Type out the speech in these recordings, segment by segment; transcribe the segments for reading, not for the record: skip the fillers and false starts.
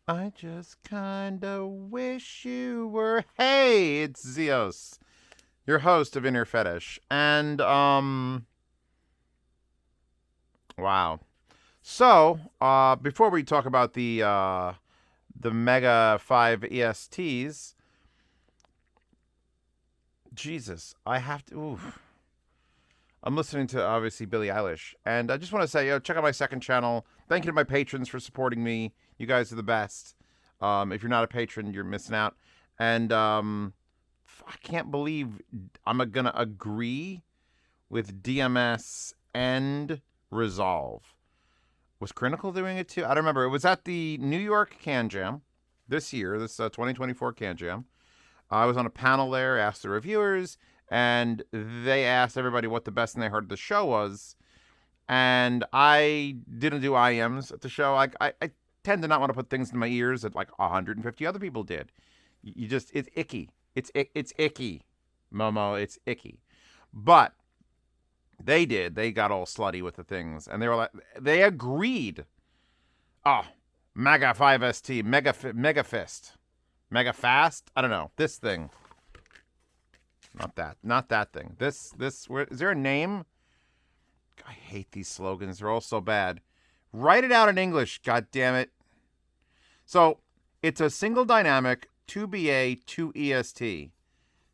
I just kinda wish you were. Hey, it's Zeos, your host of Inner Fetish. And, wow. So, before we talk about the Mega 5 ESTs, Jesus, I have to. Oof. I'm listening to obviously Billie Eilish, and I just want to say, check out my second channel. Thank you to my patrons for supporting me. You guys are the best. If you're not a patron, you're missing out. And I can't believe I'm gonna agree with DMS and Resolve. Was Critical doing it too? I don't remember. It was at the New York Can Jam this year, this 2024 Can Jam. I was on a panel there, asked the reviewers, and they asked everybody what the best thing they heard of the show was. And I didn't do IEMs at the show. I tend to not want to put things in my ears that like 150 other people did. You just, it's icky. It's icky, Momo. It's icky. But they did. They got all slutty with the things, and they were like, they agreed. Oh, Mega5EST, Mega5EST, Mega Fast. I don't know this thing. Not that thing. This. Where is there a name? I hate these slogans. They're all so bad. Write it out in English. God damn it. So it's a single dynamic 2BA 2EST.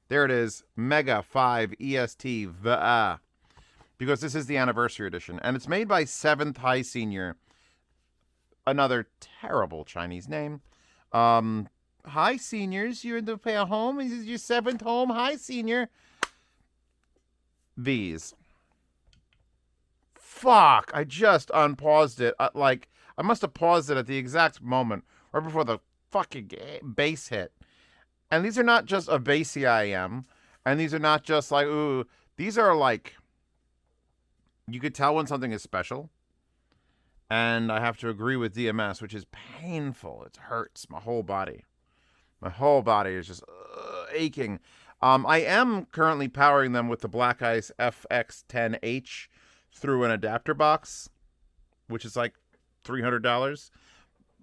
There it is. Mega5EST. Because this is the anniversary edition, and it's made by 7th HiSenior. Another terrible Chinese name. Hi, seniors. You're in the home. This is your 7th home. Hi, senior. These. Fuck. I just unpaused it. I must have paused it at the exact moment, right before the fucking bass hit. And these are not just a bassy IEM. And these are not just like, ooh. These are like, you could tell when something is special. And I have to agree with DMS, which is painful. It hurts my whole body. My whole body is just aching. I am currently powering them with the Black Ice FX10H through an adapter box, which is like $300.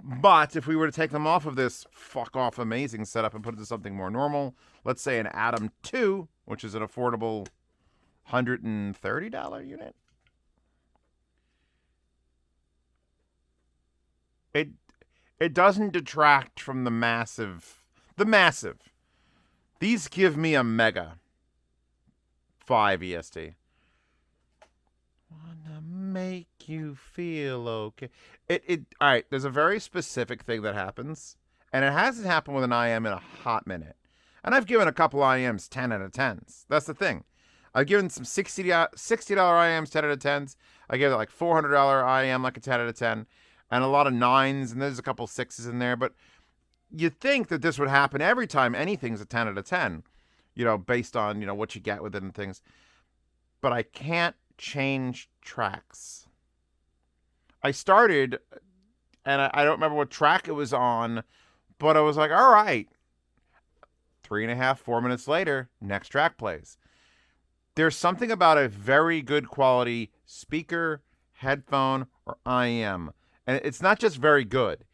But if we were to take them off of this fuck off amazing setup and put it to something more normal, let's say an Atom 2, which is an affordable $130 unit, it doesn't detract from the massive. These give me a Mega 5 EST. Wanna make you feel okay. All right, there's a very specific thing that happens, and it hasn't happened with an IM in a hot minute. And I've given a couple IMs 10 out of 10s. That's the thing. I've given some $60 IMs 10 out of 10s. I gave it like $400 IM like a 10 out of 10. And a lot of 9s, and there's a couple 6s in there. But you'd think that this would happen every time anything's a 10 out of 10, based on, what you get with it and things. But I can't change tracks. I started, and I don't remember what track it was on, but I was like, all right. 3.5, 4 minutes later, next track plays. There's something about a very good quality speaker, headphone, or IEM. And it's not just very good.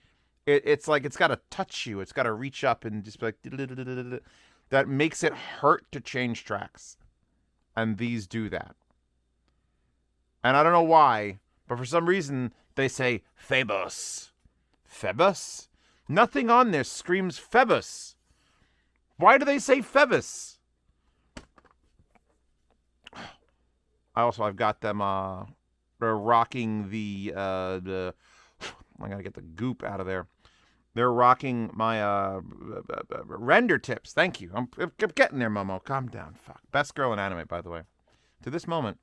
It's like it's got to touch you. It's got to reach up and just be like, that makes it hurt to change tracks. And these do that. And I don't know why, but for some reason, they say Phoebus. Phoebus? Nothing on this screams Phoebus. Why do they say Phoebus? I've got them, they're rocking the I gotta get the goop out of there. They're rocking my render tips. Thank you. I'm getting there, Momo. Calm down. Fuck. Best girl in anime, by the way. To this moment,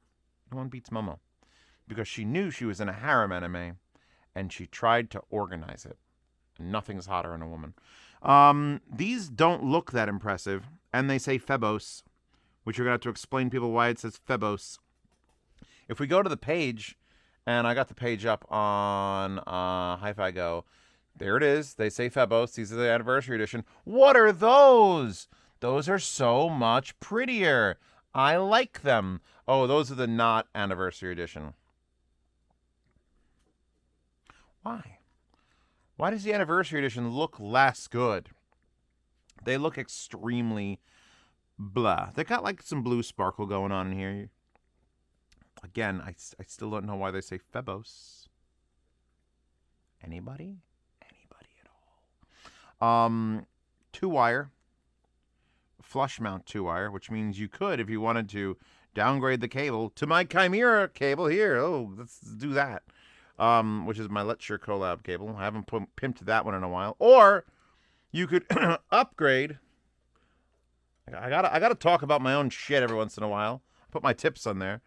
no one beats Momo. Because she knew she was in a harem anime, and she tried to organize it. Nothing's hotter than a woman. These don't look that impressive, and they say Phebos, which you're going to have to explain to people why it says Phebos. If we go to the page, and I got the page up on Hi-Fi Go, there it is. They say Phebos. These are the anniversary edition. What are those? Those are so much prettier. I like them. Oh, those are the not anniversary edition. Why? Why does the anniversary edition look less good? They look extremely blah. They got like some blue sparkle going on in here. Again, I still don't know why they say Phebos. Anybody? Anybody at all? 2-wire. Flush mount 2-wire, which means you could, if you wanted to, downgrade the cable to my Chimera cable here. Oh, let's do that. Which is my Let's Your collab cable. I haven't pimped that one in a while. Or you could upgrade. I gotta talk about my own shit every once in a while. Put my tips on there.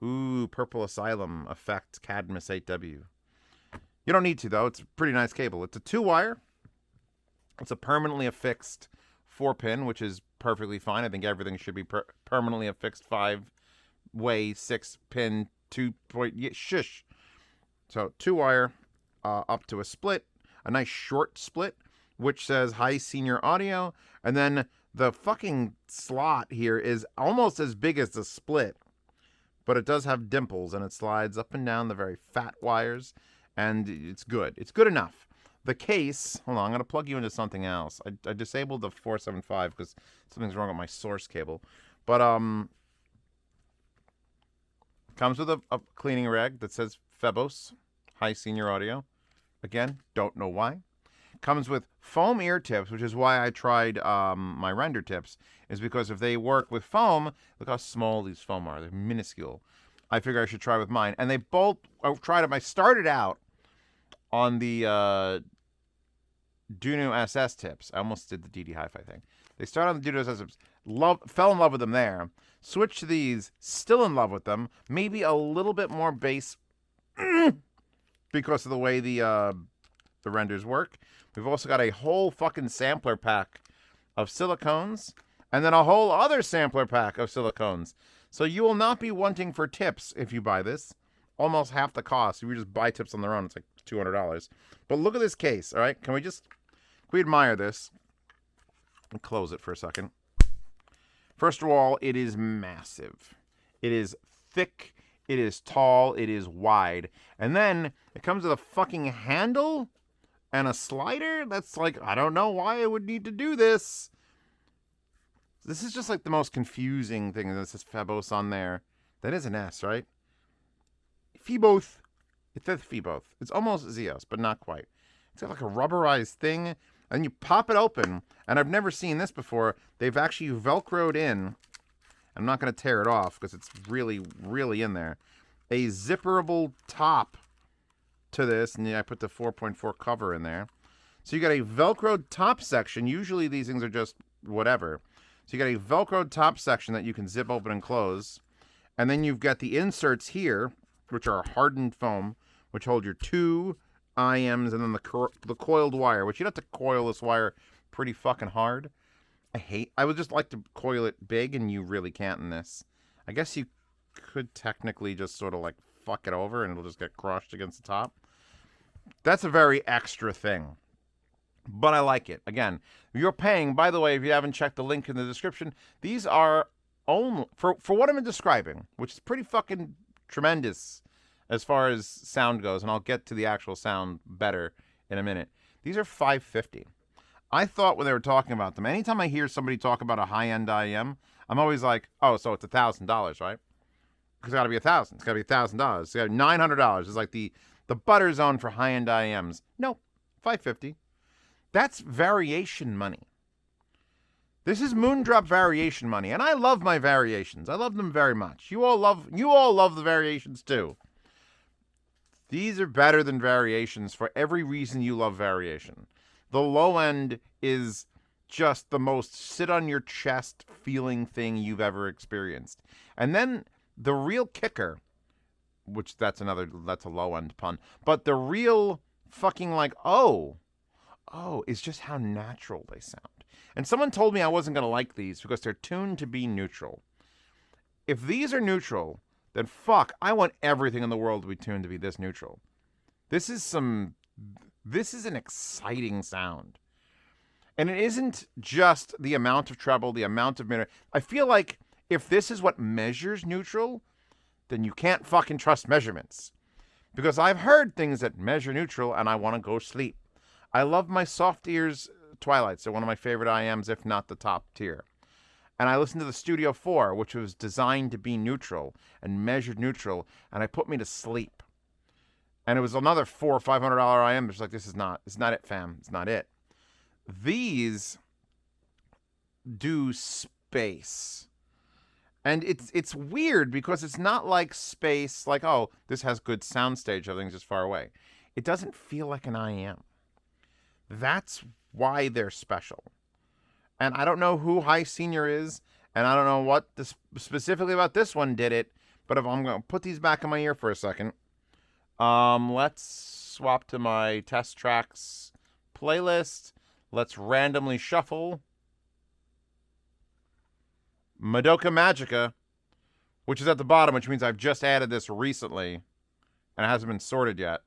Ooh, Purple Asylum Effect Cadmus 8W. You don't need to, though. It's a pretty nice cable. It's a 2-wire. It's a permanently affixed 4-pin, which is perfectly fine. I think everything should be permanently affixed 5-way 6-pin 2-point. Yeah, shush. So 2-wire up to a split, a nice short split, which says HiSenior audio, and then the fucking slot here is almost as big as the split, but it does have dimples, and it slides up and down the very fat wires, and it's good. It's good enough. The case, hold on, I'm going to plug you into something else. I disabled the 475 because something's wrong with my source cable. But, comes with a cleaning rag that says Phebos, HiSenior audio. Again, don't know why. Comes with foam ear tips, which is why I tried my render tips, is because if they work with foam, look how small these foam are. They're minuscule. I figure I should try with mine. And they both, I tried them. I started out on the Duno SS tips. I almost did the DD Hi-Fi thing. They started on the Duno SS tips. Fell in love with them there. Switched to these. Still in love with them. Maybe a little bit more bass because of the way the renders work. We've also got a whole fucking sampler pack of silicones, and then a whole other sampler pack of silicones. So you will not be wanting for tips if you buy this. Almost half the cost. If you just buy tips on their own, it's like $200. But look at this case, all right? Can we admire this? And close it for a second. First of all, it is massive. It is thick. It is tall. It is wide. And then it comes with a fucking handle and a slider. That's like, I don't know why I would need to do this. This is just like the most confusing thing. This is Phebos on there. That is an S, right? Phebos. It says Phebos. It's almost Zeos, but not quite. It's got like a rubberized thing, and you pop it open, and I've never seen this before. They've actually Velcroed in. I'm not going to tear it off because it's really, really in there. A zipperable top to this, and I put the 4.4 cover in there. So you got a Velcroed top section. Usually these things are just whatever. So you got a Velcroed top section that you can zip open and close. And then you've got the inserts here, which are hardened foam, which hold your 2 IEMs and then the coiled wire, which you'd have to coil this wire pretty fucking hard. I would just like to coil it big, and you really can't in this. I guess you could technically just sort of like fuck it over and it'll just get crushed against the top. That's a very extra thing. But I like it. Again, you're paying, by the way, if you haven't checked the link in the description, these are only, for what I'm describing, which is pretty fucking tremendous as far as sound goes, and I'll get to the actual sound better in a minute. These are $550. I thought when they were talking about them, anytime I hear somebody talk about a high-end IEM, I'm always like, oh, so it's $1,000, right? It's got to be $1,000. It's got to be $1,000. It's got to be $900. It's like the butter zone for high-end IEMs. No, $550. That's variation money. This is Moondrop variation money, and I love my variations. I love them very much. You all love the variations too. These are better than variations for every reason you love variation. The low end is just the most sit on your chest feeling thing you've ever experienced. And then the real kicker, which that's a low end pun, but the real fucking like, oh, is just how natural they sound. And someone told me I wasn't going to like these because they're tuned to be neutral. If these are neutral, then fuck, I want everything in the world to be tuned to be this neutral. This is an exciting sound. And it isn't just the amount of treble, the amount of minute. I feel like if this is what measures neutral, then you can't fucking trust measurements. Because I've heard things that measure neutral and I want to go sleep. I love my Soft Ears Twilights. They're one of my favorite IEMs, if not the top tier. And I listened to the Studio 4, which was designed to be neutral and measured neutral, and it put me to sleep. And it was another $400 or $500 IM. It's like, it's not it, fam. It's not it. These do space. And it's weird because it's not like space, like, oh, this has good soundstage, everything's just far away. It doesn't feel like an IEM. That's why they're special. And I don't know who HiSenior is, and I don't know what specifically about this one did it, but if I'm going to put these back in my ear for a second, let's swap to my test tracks playlist. Let's randomly shuffle Madoka Magica, which is at the bottom, which means I've just added this recently, and it hasn't been sorted yet.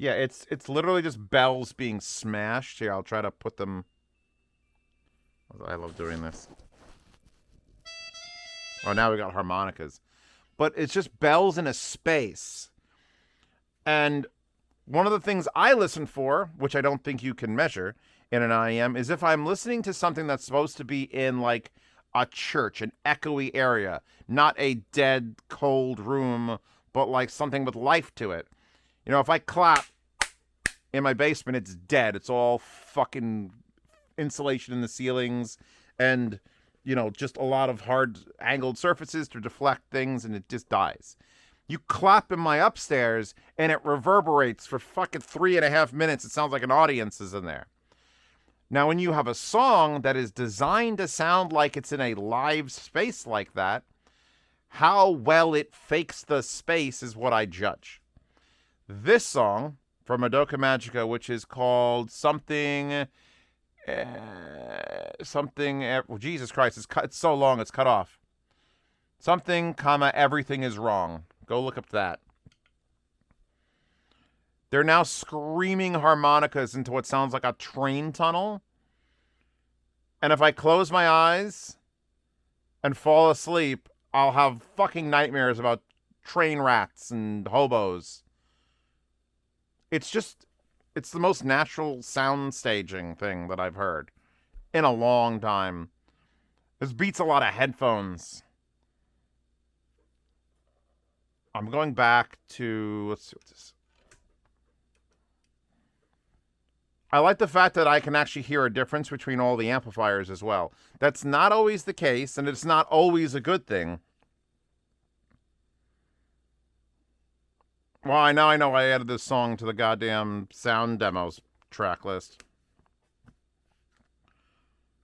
Yeah, it's literally just bells being smashed. Here, I'll try to put them. I love doing this. Oh, now we got harmonicas. But it's just bells in a space. And one of the things I listen for, which I don't think you can measure in an IEM, is if I'm listening to something that's supposed to be in, like, a church, an echoey area, not a dead, cold room, but like something with life to it. You know, if I clap in my basement, it's dead. It's all fucking insulation in the ceilings and, you know, just a lot of hard angled surfaces to deflect things, and it just dies. You clap in my upstairs, and it reverberates for fucking 3.5 minutes. It sounds like an audience is in there. Now, when you have a song that is designed to sound like it's in a live space like that, how well it fakes the space is what I judge. This song from Madoka Magica, which is called something, well, Jesus Christ, it's so long, it's cut off. Something, comma, everything is wrong. Go look up that. They're now screaming harmonicas into what sounds like a train tunnel. And if I close my eyes and fall asleep, I'll have fucking nightmares about train rats and hobos. It's the most natural sound staging thing that I've heard in a long time. This beats a lot of headphones. I'm going back to, let's see what this is. I like the fact that I can actually hear a difference between all the amplifiers as well. That's not always the case, and it's not always a good thing. Well, I know I added this song to the goddamn sound demos track list.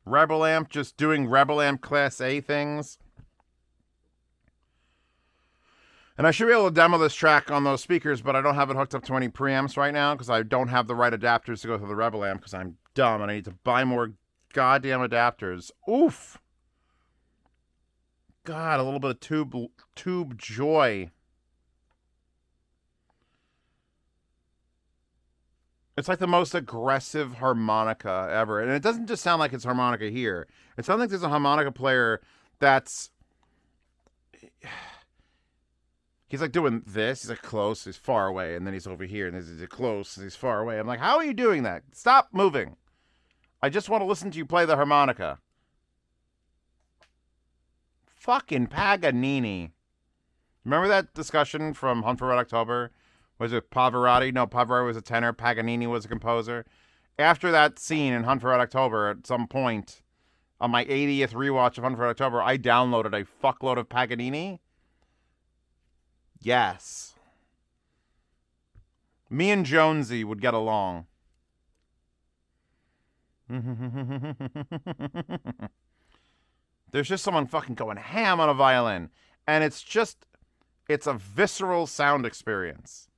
Rebel Amp just doing Rebel Amp Class A things. And I should be able to demo this track on those speakers, but I don't have it hooked up to any preamps right now because I don't have the right adapters to go through the Rebel Amp because I'm dumb and I need to buy more goddamn adapters. Oof. God, a little bit of tube joy. It's like the most aggressive harmonica ever. And it doesn't just sound like it's harmonica here. It sounds like there's a harmonica player that's... He's like doing this. He's like close. He's far away. And then he's over here. And he's close. And he's far away. I'm like, how are you doing that? Stop moving. I just want to listen to you play the harmonica. Fucking Paganini. Remember that discussion from Hunt for Red October? Was it Pavarotti? No, Pavarotti was a tenor. Paganini was a composer. After that scene in Hunt for Red October, at some point, on my 80th rewatch of Hunt for Red October, I downloaded a fuckload of Paganini. Yes. Me and Jonesy would get along. There's just someone fucking going ham on a violin. And it's a visceral sound experience.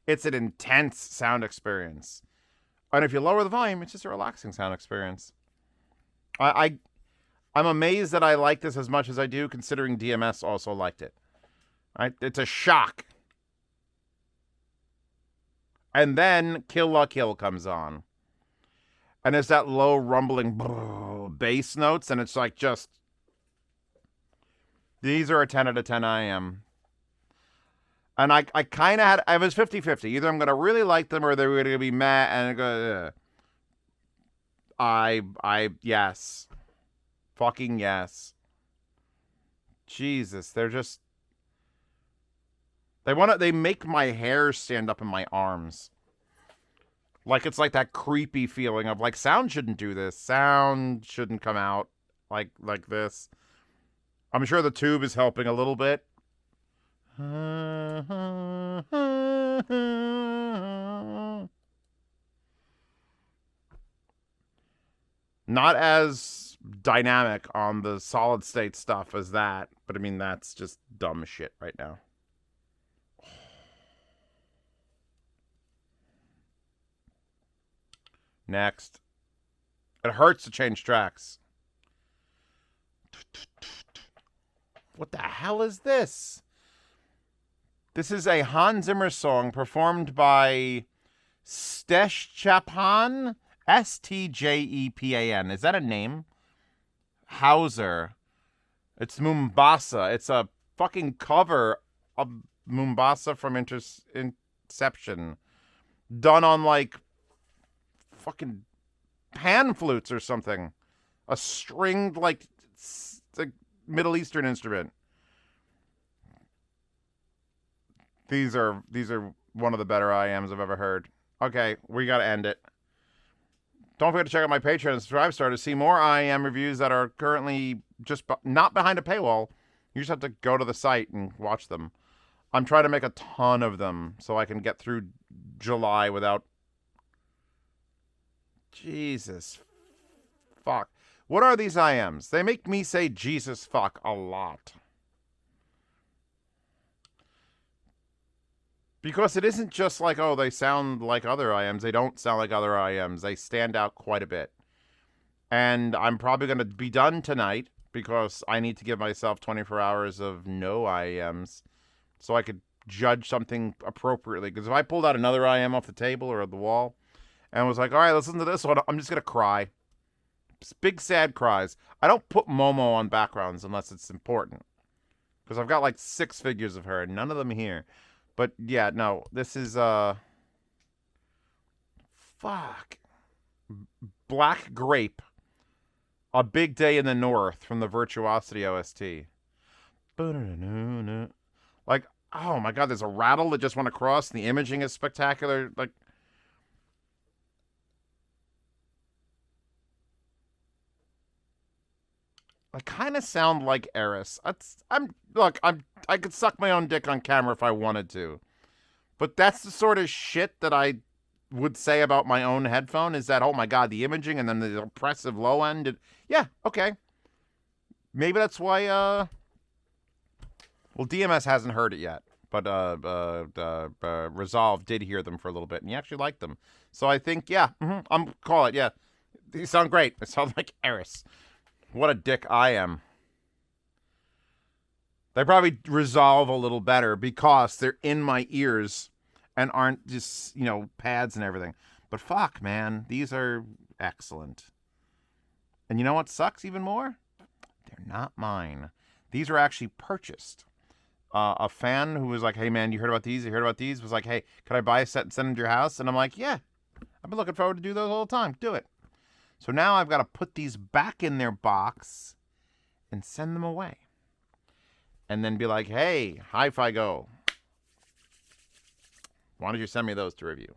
It's an intense sound experience. And if you lower the volume, it's just a relaxing sound experience. I'm amazed that I like this as much as I do, considering DMS also liked it. Right? It's a shock. And then Kill La Kill comes on. And there's that low rumbling bass notes, and it's like just... These are a 10 out of 10 IEM. And I kind of I was 50-50. Either I'm going to really like them or they're going to be mad and go, yes. Fucking yes. Jesus, they're just, they make my hair stand up in my arms. Like, it's like that creepy feeling of, like, sound shouldn't do this. Sound shouldn't come out like this. I'm sure the tube is helping a little bit. Not as dynamic on the solid state stuff as that, but I mean, that's just dumb shit right now. Next. It hurts to change tracks. What the hell is this? This is a Hans Zimmer song performed by Stjepan, Stjepan. Is that a name? Hauser. It's Mombasa. It's a fucking cover of Mombasa from Inception. Done on, like, fucking pan flutes or something. A stringed, like Middle Eastern instrument. These are one of the better IEMs I've ever heard. Okay, we gotta end it. Don't forget to check out my Patreon and Subscribe to see more IEM reviews that are currently just not behind a paywall. You just have to go to the site and watch them. I'm trying to make a ton of them so I can get through July without... Jesus. Fuck. What are these IEMs? They make me say Jesus fuck a lot. Because it isn't just like, oh, they sound like other IEMs. They don't sound like other IEMs. They stand out quite a bit. And I'm probably going to be done tonight because I need to give myself 24 hours of no IEMs so I could judge something appropriately. Because if I pulled out another IEM off the table or the wall and was like, all right, listen to this one, I'm just going to cry. Big sad cries. I don't put Momo on backgrounds unless it's important. Because I've got like 6 figures of her and none of them here. But yeah, no, this is fuck. Black Grape. A Big Day in the North from the Virtuosity OST. Like, oh my god, there's a rattle that just went across and the imaging is spectacular. Like, I kind of sound like Eris. I could suck my own dick on camera if I wanted to. But that's the sort of shit that I would say about my own headphone is that, oh my god, the imaging and then the oppressive low end. Yeah, okay. Maybe that's why, well, DMS hasn't heard it yet. But Resolve did hear them for a little bit, and he actually liked them. So I think, yeah, I'm call it, yeah. These sound great. They sound like Eris. What a dick I am. They probably resolve a little better because they're in my ears and aren't just, pads and everything. But fuck, man, these are excellent. And you know what sucks even more? They're not mine. These are actually purchased. A fan who was like, hey, man, you heard about these? You heard about these? Was like, hey, could I buy a set and send them to your house? And I'm like, yeah, I've been looking forward to do those all the time. Do it. So now I've got to put these back in their box and send them away. And then be like, hey, Hi-Fi Go. Why don't you send me those to review?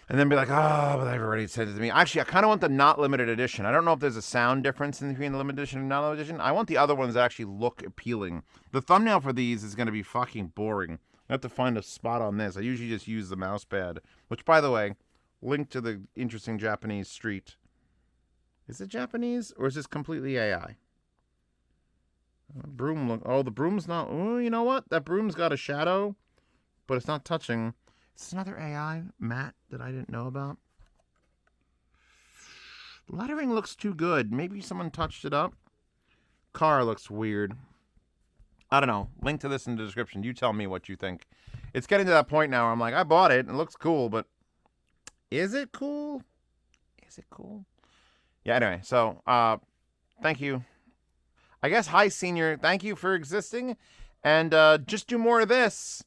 And then be like, oh, but I've already sent it to me. Actually, I kind of want the not limited edition. I don't know if there's a sound difference between the limited edition and not limited edition. I want the other ones that actually look appealing. The thumbnail for these is going to be fucking boring. I have to find a spot on this. I usually just use the mouse pad, which, by the way, link to the interesting Japanese street. Is it Japanese or is this completely AI? Broom look. Oh, the broom's not. Oh, you know what? That broom's got a shadow, but it's not touching. Is this another AI matte that I didn't know about? The lettering looks too good. Maybe someone touched it up. Car looks weird. I don't know. Link to this in the description. You tell me what you think. It's getting to that point now where I'm like, I bought it. It looks cool, but is it cool? Is it cool? Yeah, anyway. So, thank you. I guess HiSenior, thank you for existing. and just do more of this.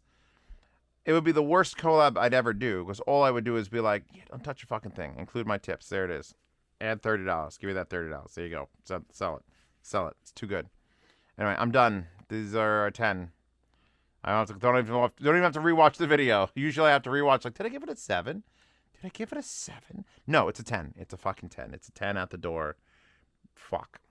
It would be the worst collab I'd ever do, because all I would do is be like, yeah, don't touch your fucking thing. Include my tips. There it is. Add $30. Give me that $30. There you go. Sell it. Sell it. It's too good. Anyway, I'm done. These are 10. I don't even have to rewatch the video. Usually I have to rewatch. Like, did I give it a 7? Did I give it a 7? No, it's a 10. It's a fucking 10. It's a 10 out the door. Fuck.